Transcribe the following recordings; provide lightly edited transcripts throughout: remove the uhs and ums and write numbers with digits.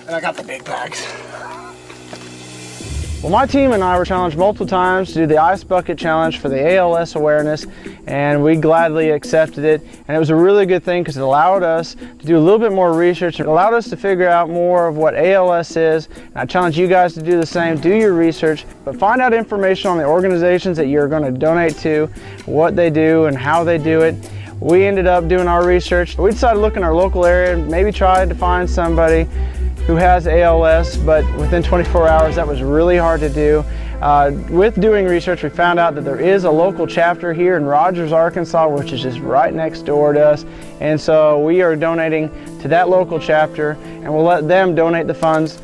And I got the big bags. Well, my team and I were challenged multiple times to do the Ice Bucket Challenge for the ALS awareness, and we gladly accepted it. And it was a really good thing because it allowed us to do a little bit more research. It allowed us to figure out more of what ALS is. And I challenge you guys to do the same. Do your research, but find out information on the organizations that you're going to donate to, what they do and how they do it. We ended up doing our research. We decided to look in our local area and maybe try to find somebody who has ALS, but within 24 hours that was really hard to do. With doing research, we found out that there is a local chapter here in Rogers, Arkansas, which is just right next door to us. And so we are donating to that local chapter, and we'll let them donate the funds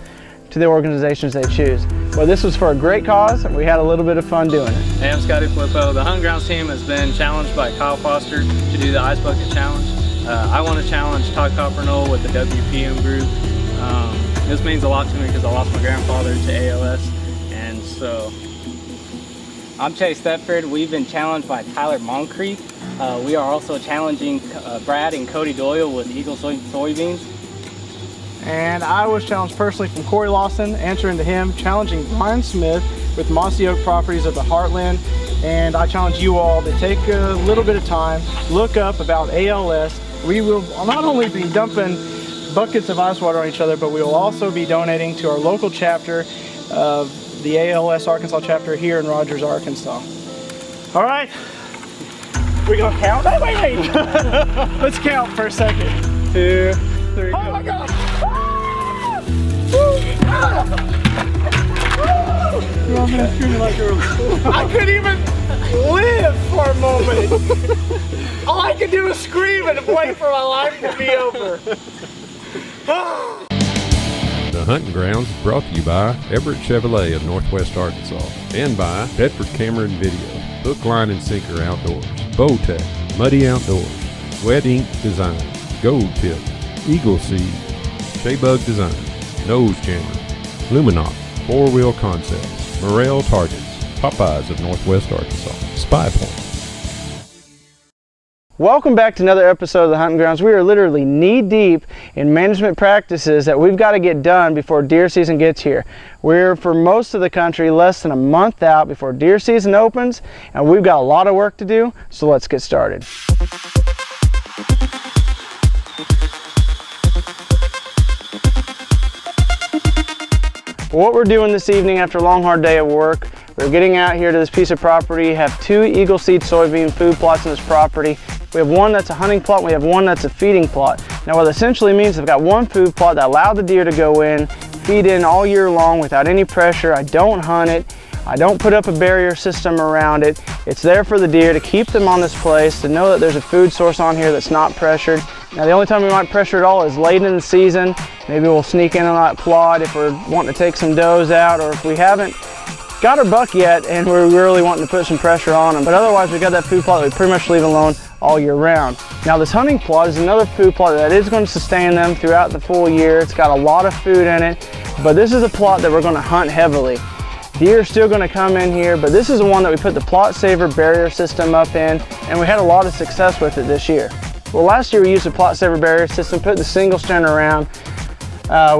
to the organizations they choose. Well, this was for a great cause, and we had a little bit of fun doing it. Hey, I'm Scotty Flippo. The Huntin Grounds team has been challenged by Kyle Foster to do the Ice Bucket Challenge. I want to challenge Todd Coppernoll with the WPM group. This means a lot to me because I lost my grandfather to ALS, and so. I'm Chase Thetford. We've been challenged by Tyler Moncrief. We are also challenging Brad and Cody Doyle with Eagle soybeans. And I was challenged personally from Corey Lawson, answering to him, challenging Brian Smith with Mossy Oak Properties of the Heartland. And I challenge you all to take a little bit of time, look up about ALS. We will not only be dumping buckets of ice water on each other, but we will also be donating to our local chapter of the ALS Arkansas chapter here in Rogers, Arkansas. All right, we're gonna count. Wait. Let's count for a second. 2, 3. Oh my God! I couldn't even live for a moment. All I could do was scream and wait for my life to be over. The Huntin Grounds is brought to you by Everett Chevrolet of Northwest Arkansas and by Bedford Camera and Video, Hook, Line, and Sinker Outdoors, Bowtech, Muddy Outdoors, Wet Ink Design, Gold Tip, Eagle Seed, Shaybug Design, Nose Jammer, Luminoc, Four Wheel Concepts, Morel Targets, Popeyes of Northwest Arkansas, Spy Point. Welcome back to another episode of the Huntin Grounds. We are literally knee-deep in management practices that we've got to get done before deer season gets here. We're, for most of the country, less than a month out before deer season opens, and we've got a lot of work to do, so let's get started. What we're doing this evening after a long, hard day at work, we're getting out here to this piece of property, have 2 Eagle Seed soybean food plots on this property. We have one that's a hunting plot, and we have one that's a feeding plot. Now what that essentially means is I've got one food plot that allows the deer to go in, feed in all year long without any pressure. I don't hunt it. I don't put up a barrier system around it. It's there for the deer to keep them on this place, to know that there's a food source on here that's not pressured. Now the only time we might pressure at all is late in the season. Maybe we'll sneak in on that plot if we're wanting to take some does out, or if we haven't got our buck yet and we're really wanting to put some pressure on them. But otherwise we've got that food plot that we pretty much leave alone all year round. Now this hunting plot is another food plot that is going to sustain them throughout the full year. It's got a lot of food in it, but this is a plot that we're going to hunt heavily. Deer are still going to come in here, but this is the one that we put the Plot Saver barrier system up in, and we had a lot of success with it this year. Well, last year we used the Plot Saver barrier system, put the single strand around.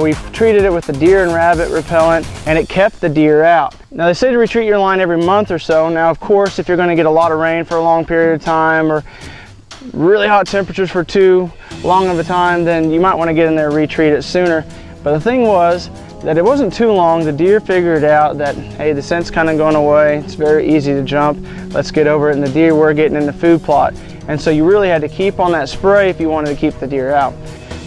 We treated it with the deer and rabbit repellent, and it kept the deer out. Now they say to retreat your line every month or so. Now of course, if you're going to get a lot of rain for a long period of time, or really hot temperatures for too long of a time, then you might want to get in there and retreat it sooner. But the thing was that it wasn't too long. The deer figured out that, hey, the scent's kind of going away. It's very easy to jump. Let's get over it. And the deer were getting in the food plot. And so you really had to keep on that spray if you wanted to keep the deer out.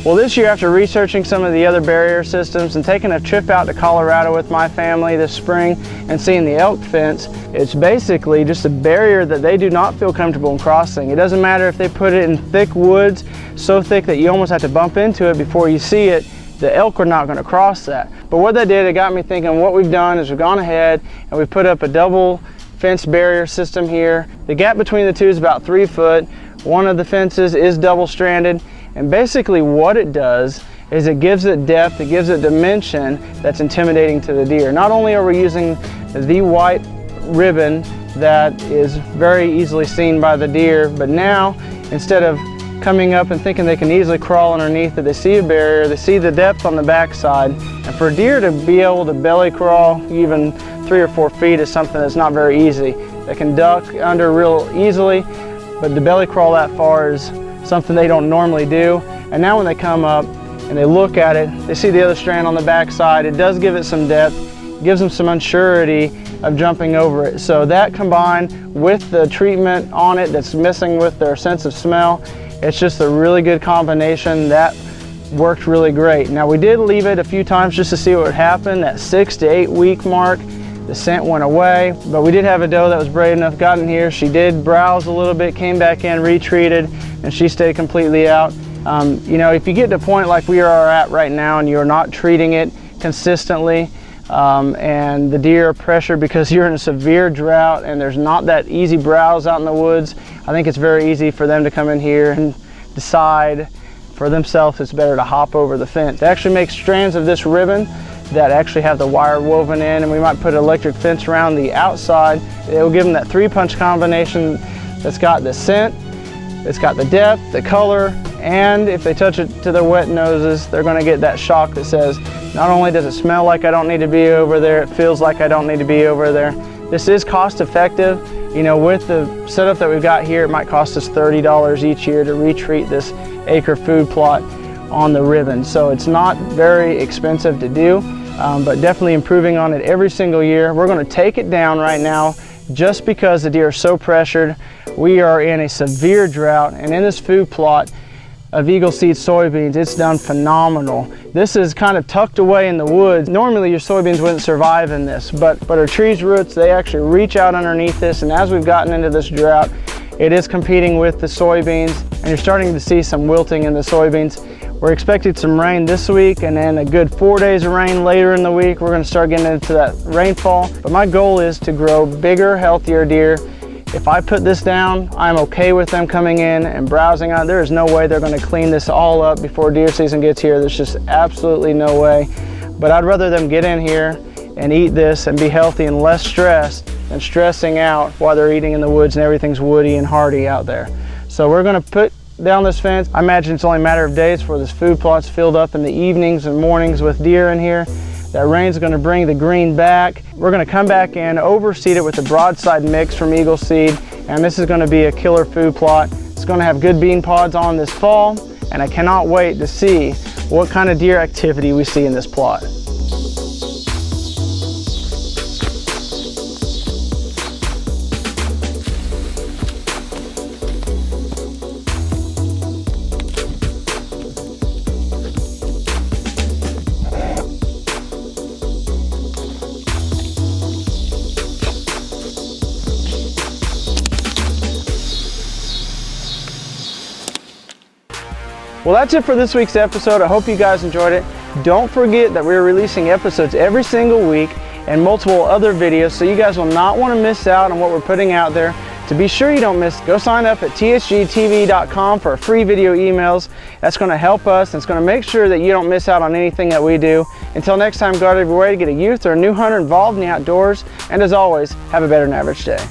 Well, this year, after researching some of the other barrier systems and taking a trip out to Colorado with my family this spring and seeing the elk fence, it's basically just a barrier that they do not feel comfortable in crossing. It doesn't matter if they put it in thick woods, so thick that you almost have to bump into it before you see it. The elk are not going to cross that. But what that did, it got me thinking, what we've done is we've gone ahead and we put up a double fence barrier system here. The gap between the two is about 3 foot. One of the fences is double stranded. And basically what it does is it gives it depth, it gives it dimension that's intimidating to the deer. Not only are we using the white ribbon that is very easily seen by the deer, but now instead of coming up and thinking they can easily crawl underneath it. They see a barrier, they see the depth on the backside, and for a deer to be able to belly crawl even 3 or 4 feet is something that's not very easy. They can duck under real easily, but to belly crawl that far is something they don't normally do. And now when they come up and they look at it, they see the other strand on the backside. It does give it some depth, gives them some unsurety of jumping over it. So that combined with the treatment on it that's missing with their sense of smell, it's just a really good combination. That worked really great. Now we did leave it a few times just to see what would happen. That 6 to 8 week mark, the scent went away, but we did have a doe that was brave enough, got in here. She did browse a little bit, came back in, retreated, and she stayed completely out. You know, if you get to a point like we are at right now and you're not treating it consistently, and the deer are pressured because you're in a severe drought and there's not that easy browse out in the woods, I think it's very easy for them to come in here and decide for themselves it's better to hop over the fence. They actually make strands of this ribbon that actually have the wire woven in, and we might put an electric fence around the outside. It will give them that 3-punch combination that's got the scent, it's got the depth, the color, and if they touch it to their wet noses, they're going to get that shock that says, not only does it smell like I don't need to be over there, it feels like I don't need to be over there. This is cost effective. You know, with the setup that we've got here, it might cost us $30 each year to retreat this acre food plot on the ribbon. So it's not very expensive to do, but definitely improving on it every single year. We're going to take it down right now just because the deer are so pressured. We are in a severe drought, and in this food plot of Eagle Seed soybeans, it's done phenomenal. This is kind of tucked away in the woods. Normally your soybeans wouldn't survive in this, but our tree's roots, they actually reach out underneath this, and as we've gotten into this drought, it is competing with the soybeans, and you're starting to see some wilting in the soybeans. We're expecting some rain this week and then a good 4 days of rain later in the week. We're gonna start getting into that rainfall, but my goal is to grow bigger, healthier deer. If I put this down, I'm okay with them coming in and browsing on. There is no way they're gonna clean this all up before deer season gets here. There's just absolutely no way. But I'd rather them get in here and eat this and be healthy and less stressed than stressing out while they're eating in the woods and everything's woody and hardy out there. So we're gonna put down this fence. I imagine it's only a matter of days before this food plot's filled up in the evenings and mornings with deer in here. That rain's gonna bring the green back. We're gonna come back in, overseed it with the broadside mix from Eagle Seed, and this is gonna be a killer food plot. It's gonna have good bean pods on this fall, and I cannot wait to see what kind of deer activity we see in this plot. Well, that's it for this week's episode. I hope you guys enjoyed it. Don't forget that we're releasing episodes every single week and multiple other videos, so you guys will not want to miss out on what we're putting out there. To be sure you don't miss, go sign up at thgtv.com for free video emails. That's going to help us, and it's going to make sure that you don't miss out on anything that we do. Until next time, go out of your way to get a youth or a new hunter involved in the outdoors, and as always, have a better than average day.